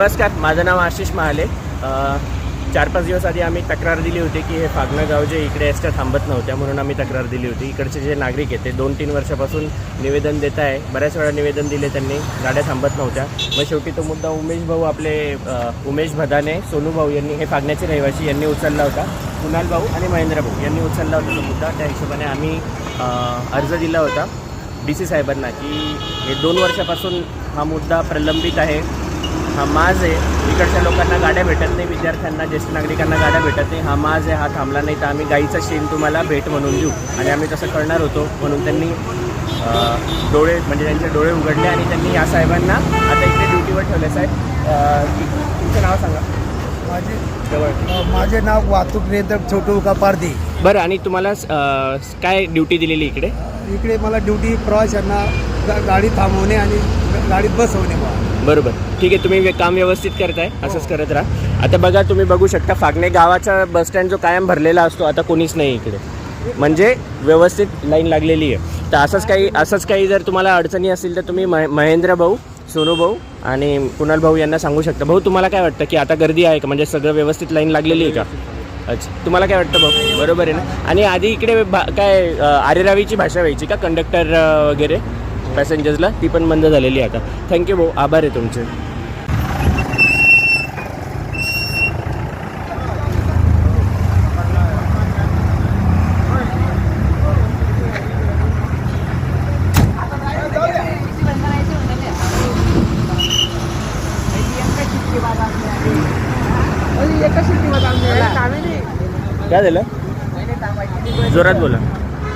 नमस्कार, माझं नाव आशिष महाले. 4-5 दिवस आधी आम्ही तक्रार दिली होती की हे फागणं गाव जे इकडे एसट्या थांबत नव्हत्या म्हणून आम्ही तक्रार दिली होती. इकडचे जे नागरिक आहेत ते 2-3 वर्षापासून निवेदन देत आहे. बऱ्याच वेळा निवेदन दिले त्यांनी, गाड्या थांबत नव्हत्या. मग शेवटी तो मुद्दा उमेश भाऊ आपले उमेश भदाने, सोनू भाऊ यांनी, हे फागण्याचे रहिवासी, यांनी उचलला होता. कुणाल भाऊ आणि महेंद्र भाऊ यांनी उचलला होता तो मुद्दा. त्या हिशोबाने आम्ही अर्ज दिला होता DC साहेबांना की हे 2 वर्षापासून हा मुद्दा प्रलंबित आहे, हा माज आहे. इकडच्या लोकांना गाड्या भेटत नाही, विद्यार्थ्यांना, ज्येष्ठ नागरिकांना गाड्या भेटत नाही. हा माज आहे, हा थांबला नाही तर आम्ही गाईचा शेण तुम्हाला भेट म्हणून देऊ. आणि आम्ही तसं करणार होतो. म्हणून त्यांनी डोळे, म्हणजे त्यांचे डोळे उघडले आणि त्यांनी या साहेबांना आता इकडे ड्युटीवर ठेवले. साहेब, तुमचं नाव सांगा. माझे नाव वाहतूक नियंत्रक छोटू का पारधी. बरं, आणि तुम्हाला काय ड्युटी दिलेली इकडे? इकडे मला ड्युटी प्रवाशांना गाडी थांबवणे आणि गाडीत बसवणे. बरोबर, ठीक आहे. तुम्ही काम व्यवस्थित करताय, असंच करत राहा. आता बघा, तुम्ही बघू शकता फागणे गावाचा बसस्टँड जो कायम भरलेला असतो, आता कोणीच नाही इकडे, म्हणजे व्यवस्थित लाईन लागलेली आहे. तर असंच काही जर तुम्हाला अडचणी असतील तर तुम्ही महेंद्र भाऊ, सोनू भाऊ आणि कुणाल भाऊ यांना सांगू शकता. भाऊ, तुम्हाला काय वाटतं की आता गर्दी आहे का, म्हणजे सगळं व्यवस्थित लाईन लागलेली आहे का? अच्छा, तुम्हाला काय वाटतं भाऊ? बरोबर आहे ना? आणि आधी इकडे काय आरेरावीची भाषा व्हायची का कंडक्टर वगैरे पॅसेंजर्सला, ती पण बंद झालेली आहे आता. थँक्यू भाऊ, आभार आहे तुमचे. काय झालं? जोरात बोला.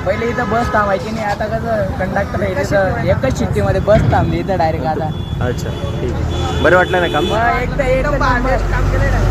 पहिले इथं बस थांबायची नाही, आता कसं कंडक्टर आहे तिथं एकच शिट्टीमध्ये बस थांबली इथं डायरेक्ट आता. अच्छा, ठीक आहे. बरं वाटलं ना काम? एकदम काम केलं.